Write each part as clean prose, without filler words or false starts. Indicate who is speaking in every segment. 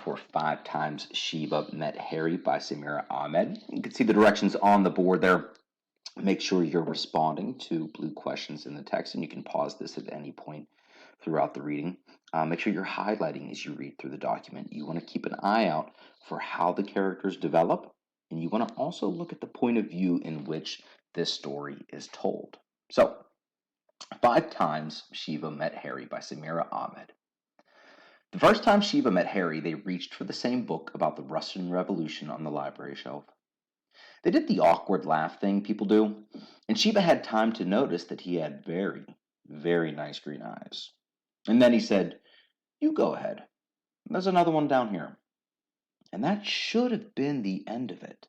Speaker 1: for 5 Times Shiva Met Harry by Samira Ahmed. You can see the directions on the board there. Make sure you're responding to blue questions in the text, and you can pause this at any point throughout the reading. Make sure you're highlighting as you read through the document. You want to keep an eye out for how the characters develop, and you want to also look at the point of view in which this story is told. So, 5 Times Shiva Met Harry by Samira Ahmed. The first time Shiva met Harry, they reached for the same book about the Russian Revolution on the library shelf. They did the awkward laugh thing people do, and Shiva had time to notice that he had very, very nice green eyes. And then he said, "You go ahead. There's another one down here." And that should have been the end of it.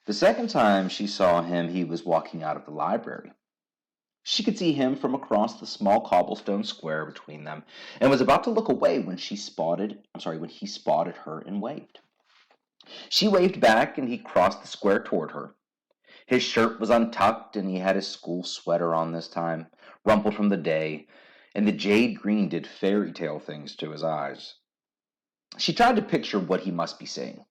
Speaker 1: The second time she saw him, he was walking out of the library. She could see him from across the small cobblestone square between them, and was about to look away when he spotted her and waved. She waved back, and he crossed the square toward her. His shirt was untucked, and he had his school sweater on this time, rumpled from the day, and the jade green did fairy tale things to his eyes. She tried to picture what he must be seeing.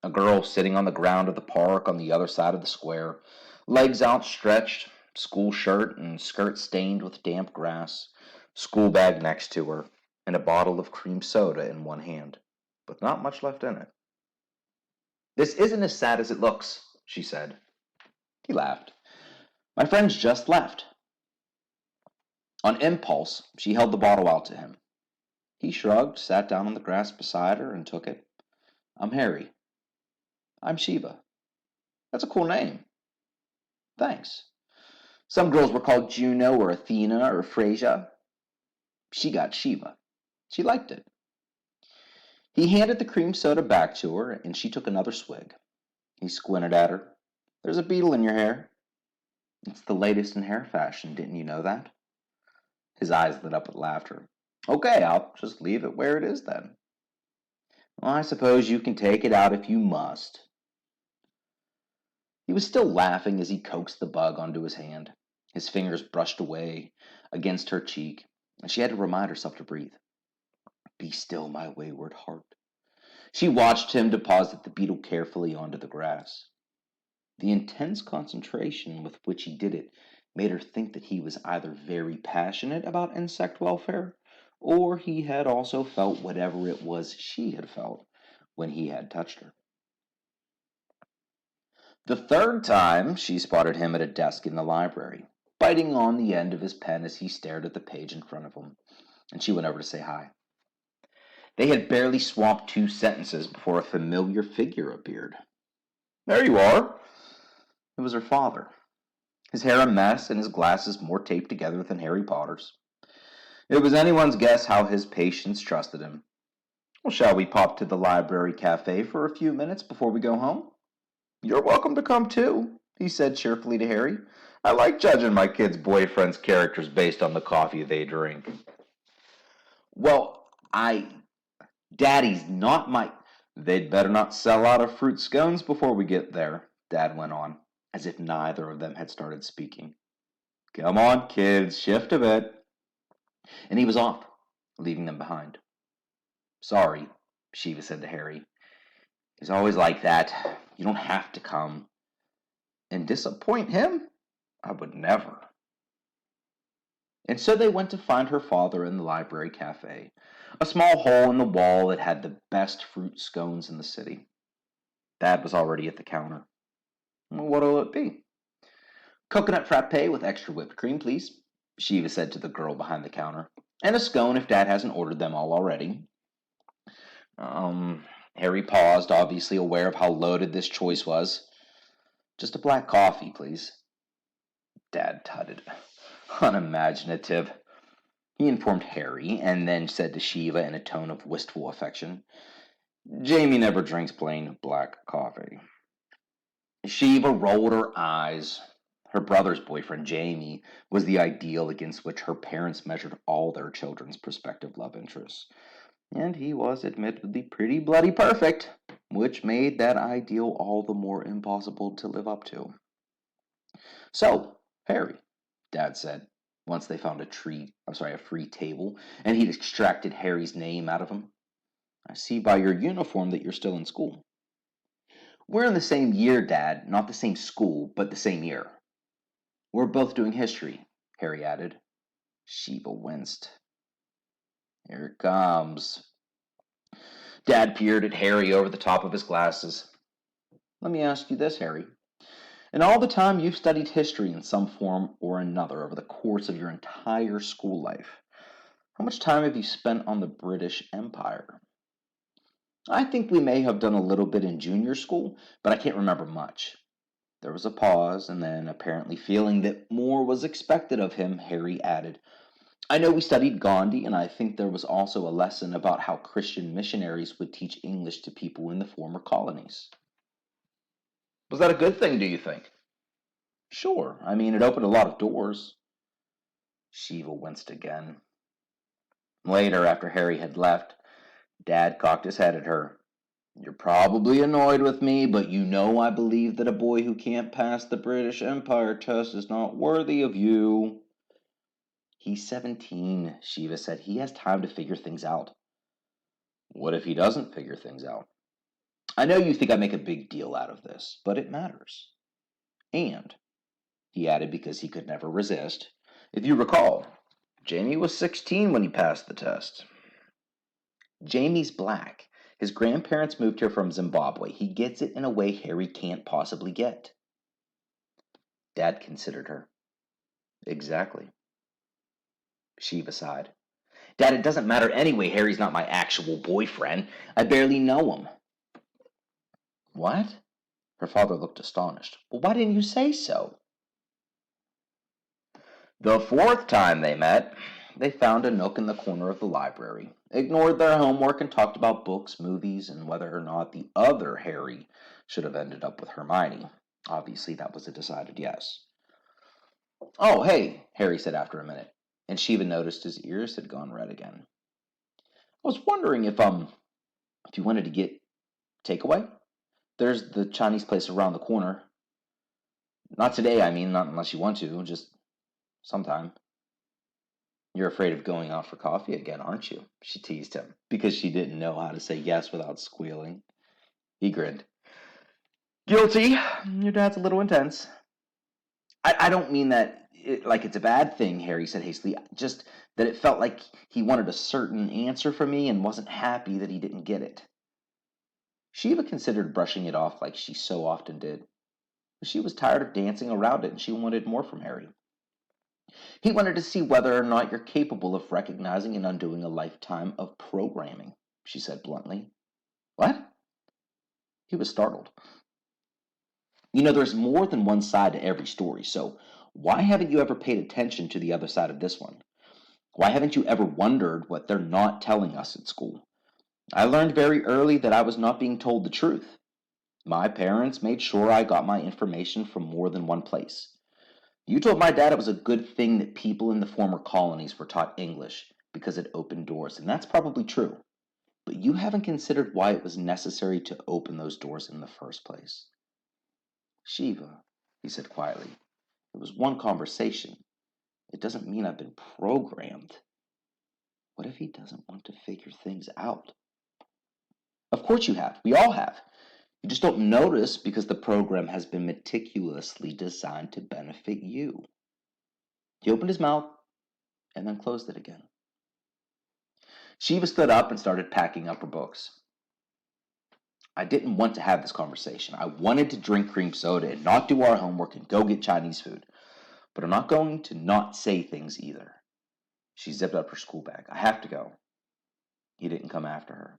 Speaker 1: A girl sitting on the ground of the park on the other side of the square, legs outstretched, school shirt and skirt stained with damp grass, school bag next to her, and a bottle of cream soda in one hand, with not much left in it. "This isn't as sad as it looks," she said. He laughed. "My friends just left." On impulse, she held the bottle out to him. He shrugged, sat down on the grass beside her, and took it. "I'm Harry." "I'm Shiva." "That's a cool name." "Thanks. Some girls were called Juno or Athena or Freyja. She got Shiva. She liked it." He handed the cream soda back to her, and she took another swig. He squinted at her. "There's a beetle in your hair." "It's the latest in hair fashion, didn't you know that?" His eyes lit up with laughter. "Okay, I'll just leave it where it is then." "Well, I suppose you can take it out if you must." He was still laughing as he coaxed the bug onto his hand. His fingers brushed away against her cheek, and she had to remind herself to breathe. "Be still, my wayward heart." She watched him deposit the beetle carefully onto the grass. The intense concentration with which he did it made her think that he was either very passionate about insect welfare, or he had also felt whatever it was she had felt when he had touched her. The third time, she spotted him at a desk in the library, biting on the end of his pen as he stared at the page in front of him, and she went over to say hi. They had barely swapped 2 sentences before a familiar figure appeared. "There you are." It was her father, his hair a mess and his glasses more taped together than Harry Potter's. It was anyone's guess how his patients trusted him. "Well, shall we pop to the library cafe for a few minutes before we go home?" "You're welcome to come too," he said cheerfully to Harry. "I like judging my kids' boyfriends' characters based on the coffee they drink." "Well, Daddy's not my—" "They'd better not sell out of fruit scones before we get there," Dad went on, as if neither of them had started speaking. "Come on, kids, shift a bit." And he was off, leaving them behind. "Sorry," Shiva said to Harry. "He's always like that. You don't have to come." "And disappoint him? I would never." And so they went to find her father in the library cafe, a small hole in the wall that had the best fruit scones in the city. Dad was already at the counter. "What'll it be?" "Coconut frappe with extra whipped cream, please," Shiva said to the girl behind the counter. "And a scone if Dad hasn't ordered them all already." Harry paused, obviously aware of how loaded this choice was. "Just a black coffee, please." Dad tutted. "Unimaginative." He informed Harry, and then said to Shiva in a tone of wistful affection, "Jamie never drinks plain black coffee." Shiva rolled her eyes. Her brother's boyfriend, Jamie, was the ideal against which her parents measured all their children's prospective love interests. And he was admittedly pretty bloody perfect, which made that ideal all the more impossible to live up to. "So, Harry," Dad said, once they found a free table, and he'd extracted Harry's name out of him. I see by your uniform that you're still in school. We're in the same year, Dad. Not the same school, but the same year. We're both doing history, Harry added. Shiva winced. Here it comes. Dad peered at Harry over the top of his glasses. Let me ask you this, Harry. In all the time you've studied history in some form or another over the course of your entire school life, how much time have you spent on the British Empire? I think we may have done a little bit in junior school, but I can't remember much. There was a pause, and then, apparently feeling that more was expected of him, Harry added, I know we studied Gandhi, and I think there was also a lesson about how Christian missionaries would teach English to people in the former colonies. Was that a good thing, do you think? Sure. I mean, it opened a lot of doors. Shiva winced again. Later, after Harry had left, Dad cocked his head at her. You're probably annoyed with me, but you know I believe that a boy who can't pass the British Empire test is not worthy of you. He's 17, Shiva said. He has time to figure things out. What if he doesn't figure things out? I know you think I make a big deal out of this, but it matters. And, he added because he could never resist, if you recall, Jamie was 16 when he passed the test. Jamie's black. His grandparents moved here from Zimbabwe. He gets it in a way Harry can't possibly get. Dad considered her. Exactly. Shiva sighed. Dad, it doesn't matter anyway. Harry's not my actual boyfriend. I barely know him. What? Her father looked astonished. Well, why didn't you say so? The fourth time they met, they found a nook in the corner of the library, ignored their homework, and talked about books, movies, and whether or not the other Harry should have ended up with Hermione. Obviously, that was a decided yes. Oh, hey, Harry said after a minute, and Shiva noticed his ears had gone red again. I was wondering if you wanted to get takeaway? There's the Chinese place around the corner. Not today, I mean, not unless you want to, just sometime. You're afraid of going out for coffee again, aren't you? She teased him, because she didn't know how to say yes without squealing. He grinned. Guilty. Your dad's a little intense. I don't mean that like it's a bad thing, Harry said hastily. Just that it felt like he wanted a certain answer from me and wasn't happy that he didn't get it. Shiva considered brushing it off like she so often did. But she was tired of dancing around it and she wanted more from Harry. He wanted to see whether or not you're capable of recognizing and undoing a lifetime of programming, she said bluntly. What? He was startled. You know, there's more than one side to every story, so why haven't you ever paid attention to the other side of this one? Why haven't you ever wondered what they're not telling us at school? I learned very early that I was not being told the truth. My parents made sure I got my information from more than one place. You told my dad it was a good thing that people in the former colonies were taught English because it opened doors, and that's probably true. But you haven't considered why it was necessary to open those doors in the first place. Shiva, he said quietly, it was one conversation. It doesn't mean I've been programmed. What if he doesn't want to figure things out? Of course you have. We all have. You just don't notice because the program has been meticulously designed to benefit you. He opened his mouth and then closed it again. Shiva stood up and started packing up her books. I didn't want to have this conversation. I wanted to drink cream soda and not do our homework and go get Chinese food. But I'm not going to not say things either. She zipped up her school bag. I have to go. He didn't come after her.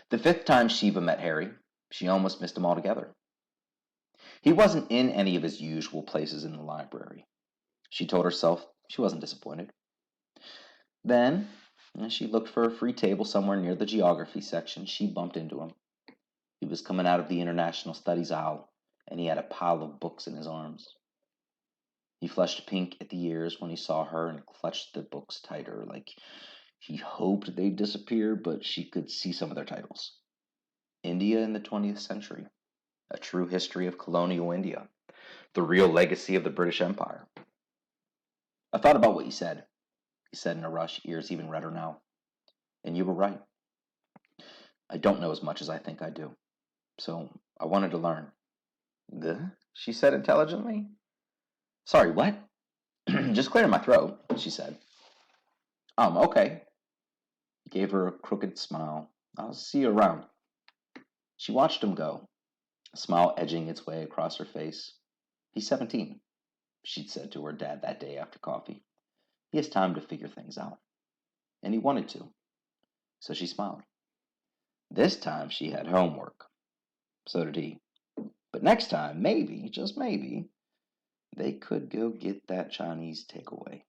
Speaker 1: The fifth time Shiva met Harry, she almost missed him altogether. He wasn't in any of his usual places in the library. She told herself she wasn't disappointed. Then, as she looked for a free table somewhere near the geography section, she bumped into him. He was coming out of the International Studies aisle, and he had a pile of books in his arms. He flushed pink at the ears when he saw her and clutched the books tighter, like he hoped they'd disappear, but she could see some of their titles. India in the 20th Century, A True History of Colonial India, The Real Legacy of the British Empire. I thought about what you said, he said in a rush, ears even redder now. And you were right. I don't know as much as I think I do. So I wanted to learn. She said intelligently. Sorry, what? Just clearing my throat, she said. Okay. He gave her a crooked smile. I'll see you around. She watched him go, a smile edging its way across her face. He's 17, she'd said to her dad that day after coffee. He has time to figure things out. And he wanted to. So she smiled. This time she had homework. So did he. But next time, maybe, just maybe, they could go get that Chinese takeaway.